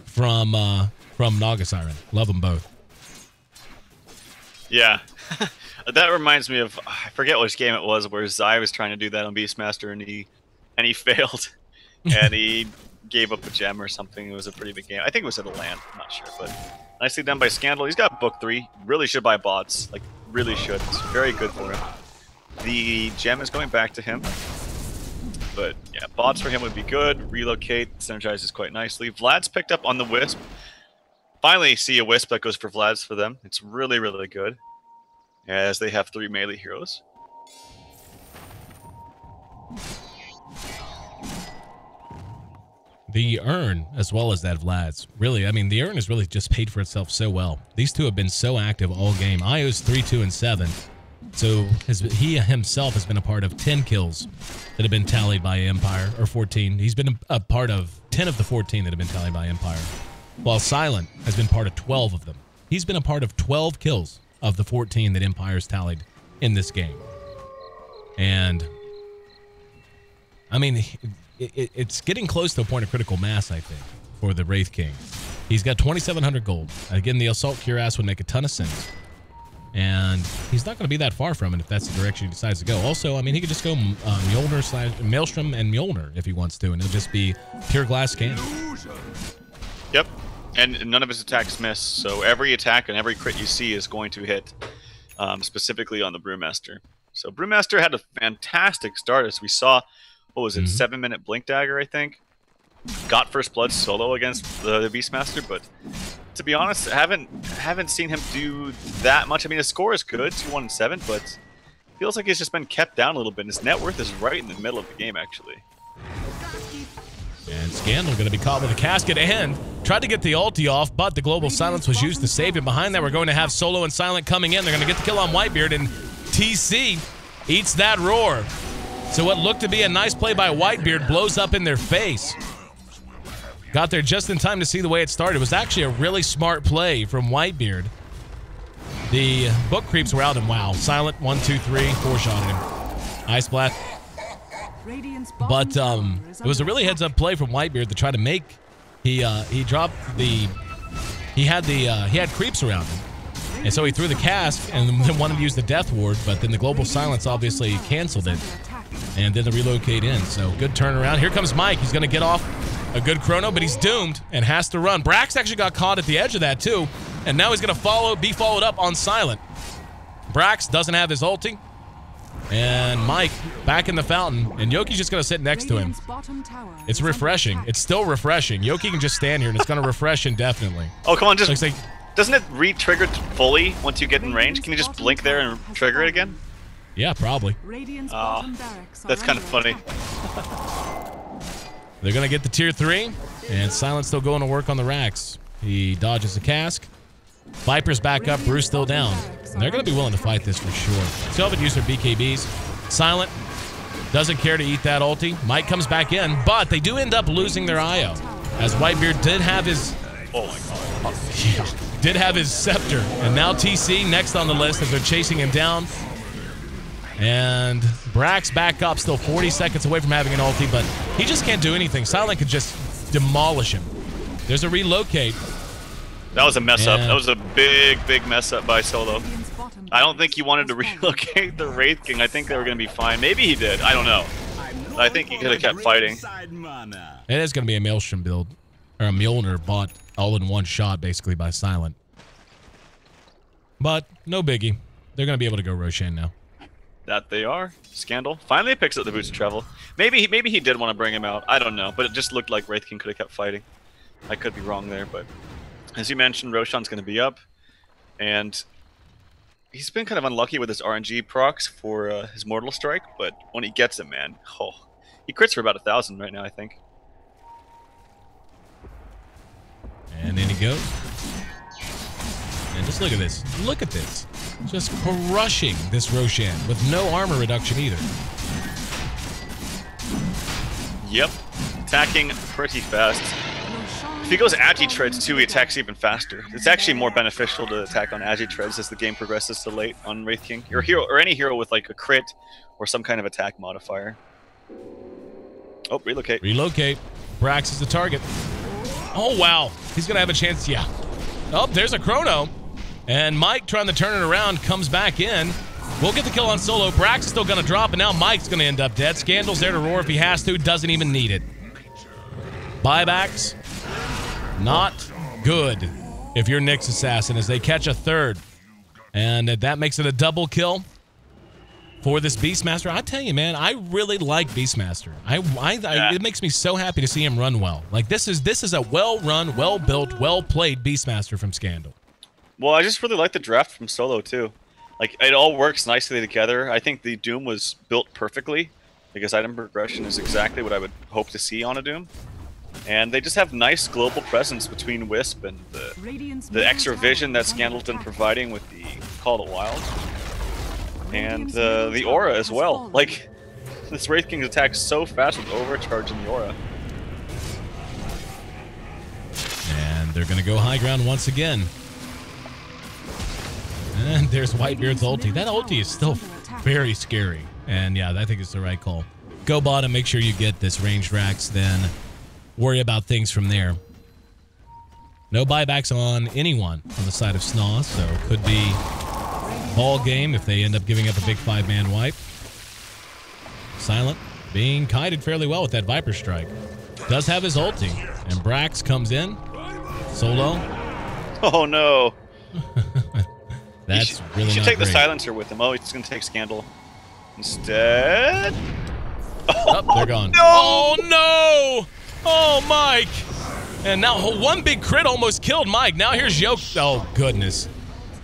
from Naga Siren. Love them both. Yeah. That reminds me of, I forget which game it was, where Zai was trying to do that on Beastmaster and he failed. And he gave up a gem or something. It was a pretty big game. I think it was at a LAN. I'm not sure, but nicely done by Scandal. He's got book 3. Really should buy bots. Like, really should. It's very good for him. The gem is going back to him. But yeah, bots for him would be good. Relocate synergizes quite nicely. Vlad's picked up on the Wisp. Finally see a Wisp that goes for Vlad's for them. It's really, really good. As they have 3 melee heroes. The urn, as well as that Vlad's. Really, I mean, the urn has really just paid for itself so well. These two have been so active all game. Io's 3, 2, and 7. So he himself has been a part of 10 kills that have been tallied by Empire, or 14. He's been a part of 10 of the 14 that have been tallied by Empire, while Silent has been part of 12 of them. He's been a part of 12 kills of the 14 that Empire's tallied in this game. And, I mean, it's getting close to a point of critical mass, I think, for the Wraith King. He's got 2,700 gold. Again, the Assault Cuirass would make a ton of sense. And he's not going to be that far from it if that's the direction he decides to go. Also, I mean, he could just go Mjolnir / Maelstrom and Mjolnir if he wants to, and it'll just be pure glass cannon. Yep. And none of his attacks miss, so every attack and every crit you see is going to hit, specifically on the Brewmaster. So Brewmaster had a fantastic start, as we saw. What was it, 7-minute Blink Dagger, I think? Got first blood solo against the Beastmaster, but to be honest, haven't seen him do that much. I mean, his score is good, 2-1-7, but feels like he's just been kept down a little bit. His net worth is right in the middle of the game, actually. And Scandal going to be caught with a casket and tried to get the ulti off, but the Global Silence was used to save him. Behind that, we're going to have Solo and Silent coming in. They're going to get the kill on Whitebeard, and TC eats that roar. So what looked to be a nice play by Whitebeard blows up in their face. Got there just in time to see the way it started. It was actually a really smart play from Whitebeard. The book creeps were out, and wow, Silent 1, 2, 3, 4-shotted him. Ice Blast. But it was a really heads-up play from Whitebeard to try to make. He dropped the. He had creeps around him, and so he threw the cask and then wanted to use the Death Ward, but then the Global Silence obviously canceled it and did the relocate in. So good turnaround. Here comes Mike. He's going to get off a good chrono, but he's doomed and has to run. Brax actually got caught at the edge of that too, and now he's going to be followed up on Silent. Brax doesn't have his ulti. And Mike back in the fountain, and Yoki's just going to sit next to him. It's refreshing. It's still refreshing. Yoki can just stand here, and it's going to refresh indefinitely. Oh, come on, just... Like, doesn't it re-trigger fully once you get in range? Can you just blink there and trigger it again? Yeah, probably. That's kind of funny. They're going to get the tier 3, and Silent's still going to work on the racks. He dodges the cask. Viper's back up, Bruce still down. And they're going to be willing to fight this for sure. Still haven't used their BKBs. Silent doesn't care to eat that ulti. Mike comes back in, but they do end up losing their IO. As Whitebeard did have his... Oh my god. Yeah, did have his scepter. And now TC next on the list as they're chasing him down. And Brax back up, still 40 seconds away from having an ulti, but he just can't do anything. Silent could just demolish him. There's a relocate. That was a mess up. That was a big, big mess up by Solo. I don't think he wanted to relocate the Wraith King. I think they were going to be fine. Maybe he did. I don't know. I think he could have kept fighting. It is going to be a Maelstrom build. Or a Mjolnir bought all in one shot, basically, by Silent. But no biggie. They're going to be able to go Roshan now. That they are. Scandal finally picks up the boots of travel. Maybe he did want to bring him out. I don't know. But it just looked like Wraith King could have kept fighting. I could be wrong there, but... As you mentioned, Roshan's going to be up, and he's been kind of unlucky with his RNG procs for his Mortal Strike, but when he gets it, man, he crits for about 1,000 right now, I think. And in he goes. And just look at this. Look at this. Just crushing this Roshan with no armor reduction either. Yep. Attacking pretty fast. If he goes Agi Treads too, he attacks even faster. It's actually more beneficial to attack on Agi Treads as the game progresses to late on Wraith King. Or hero, or any hero with like a crit or some kind of attack modifier. Oh, relocate. Relocate. Brax is the target. Oh, wow. He's going to have a chance. Yeah. Oh, there's a chrono. And Mike trying to turn it around comes back in. We'll get the kill on Solo. Brax is still going to drop, and now Mike's going to end up dead. Scandal's there to roar if he has to. Doesn't even need it. Buybacks. Not good if you're Nyx Assassin as they catch a third. And that makes it a double kill for this Beastmaster. I tell you, man, I really like Beastmaster. It makes me so happy to see him run well. Like, this is a well-run, well-built, well-played Beastmaster from Scandal. Well, I just really like the draft from Solo, too. Like, it all works nicely together. I think the Doom was built perfectly because item progression is exactly what I would hope to see on a Doom. And they just have nice global presence between Wisp and the extra vision that Scandal's been providing with the Call to Wild. And the Aura as well. Like, this Wraith King attacks so fast with Overcharge in the Aura. And they're going to go high ground once again. And there's Whitebeard's ulti. That ulti is still very scary. And yeah, I think it's the right call. Go bottom, make sure you get this ranged racks, then worry about things from there. No buybacks on anyone on the side of SNA, so could be ball game if they end up giving up a big 5-man wipe. Silent being kited fairly well with that Viper Strike. Does have his ulti, and Brax comes in. Solo. Oh no. That's really You should not take great. the Silencer with him. Oh, he's going to take Scandal instead. Oh, they're gone. No! Oh, no! Oh, Mike! And now one big crit almost killed Mike. Now here's Yoke. Oh, goodness.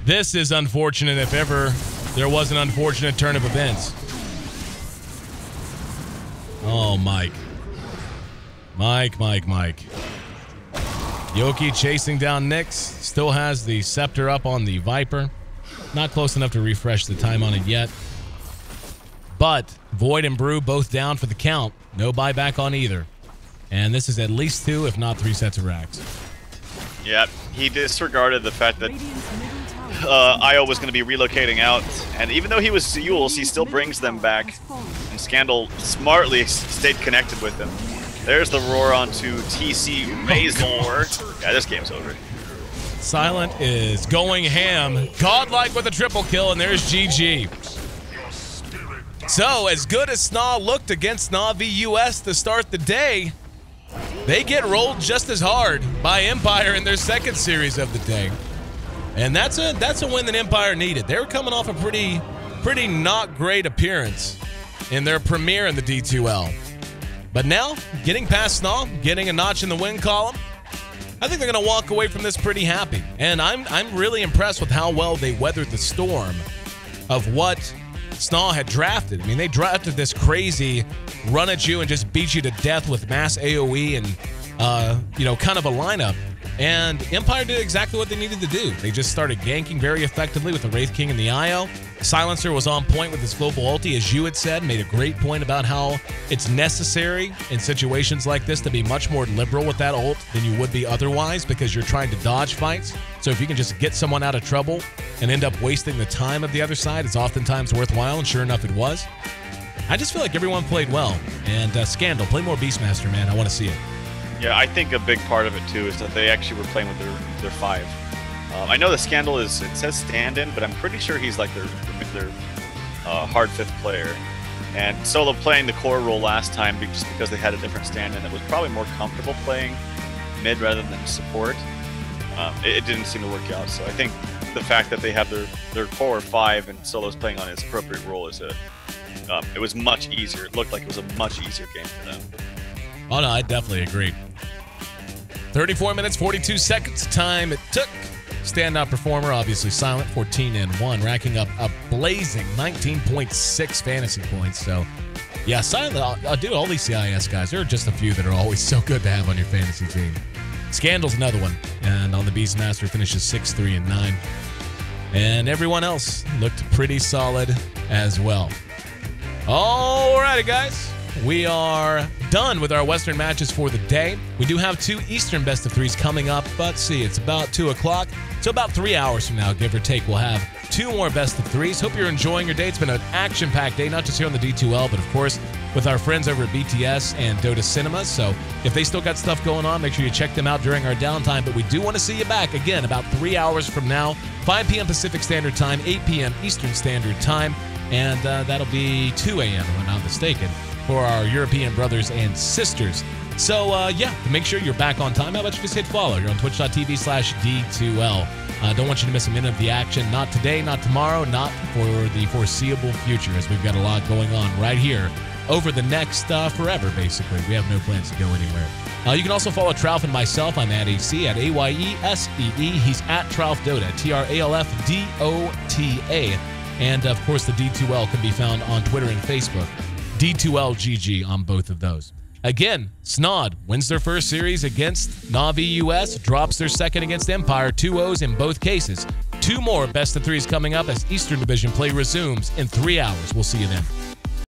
This is unfortunate if ever there was an unfortunate turn of events. Oh, Mike. Mike. Yoki chasing down Nyx. Still has the Scepter up on the Viper. Not close enough to refresh the time on it yet. But Void and Brew both down for the count. No buyback on either. And this is at least 2, if not 3 sets of racks. Yeah, he disregarded the fact that Io was going to be relocating out. And even though he was Yules, he still brings them back. And Scandal smartly stayed connected with him. There's the roar onto TC Razor. Yeah, this game's over. Silent is going ham. Godlike with a triple kill, and there's GG. So, as good as SNA looked against SNA v US to start the day, they get rolled just as hard by Empire in their second series of the day. And that's a win that Empire needed. They were coming off a pretty not great appearance in their premiere in the D2L. But now, getting past SNA, getting a notch in the win column, I think they're going to walk away from this pretty happy. And I'm really impressed with how well they weathered the storm of what SNA had drafted. I mean, they drafted this crazy run at you and just beat you to death with mass AoE and, kind of a lineup. And Empire did exactly what they needed to do. They just started ganking very effectively with the Wraith King and the IO. Silencer was on point with his global ulti, as you had said, made a great point about how it's necessary in situations like this to be much more liberal with that ult than you would be otherwise because you're trying to dodge fights. So if you can just get someone out of trouble and end up wasting the time of the other side, it's oftentimes worthwhile, and sure enough it was. I just feel like everyone played well. And Scandal, play more Beastmaster, man. I want to see it. Yeah, I think a big part of it too is that they actually were playing with their 5. I know the Scandal it says stand-in, but I'm pretty sure he's like their hard 5th player. And Solo playing the core role last time just because they had a different stand-in that was probably more comfortable playing mid rather than support. It didn't seem to work out. So I think the fact that they have their core 5 and Solo's playing on his appropriate role is it was much easier. It looked like it was a much easier game for them. Oh, no, I definitely agree. 34 minutes, 42 seconds time it took. Standout performer, obviously Silent, 14-1, racking up a blazing 19.6 fantasy points. So, yeah, Silent, dude, all these CIS guys, there are just a few that are always so good to have on your fantasy team. Scandal's another one, and on the Beastmaster finishes 6-3-9. And everyone else looked pretty solid as well. Alrighty, guys. we are done with our Western matches for the day. We do have 2 Eastern best of 3s coming up, but see, it's about 2 o'clock. So about 3 hours from now, give or take, we'll have 2 more best of 3s. Hope you're enjoying your day. It's been an action-packed day, not just here on the D2L, but of course with our friends over at BTS and Dota Cinemas. So if they still got stuff going on, make sure you check them out during our downtime. But we do want to see you back again about 3 hours from now, 5 p.m. Pacific Standard Time, 8 p.m. Eastern Standard Time, and that'll be 2 a.m. if I'm not mistaken for our European brothers and sisters. So yeah, to make sure you're back on time, how about you just hit follow? You're on twitch.tv/D2L. Don't want you to miss a minute of the action. Not today, not tomorrow, not for the foreseeable future, as we've got a lot going on right here over the next forever, basically. We have no plans to go anywhere. You can also follow Tralf and myself. I'm at AC, at AYESEE. He's at TralfDota, TRALFDOTA. And, of course, the D2L can be found on Twitter and Facebook. D2LGG on both of those. Again, SNA wins their first series against Na'Vi US, drops their second against Empire, 2-0s in both cases. 2 more best of 3s coming up as Eastern Division play resumes in 3 hours. We'll see you then.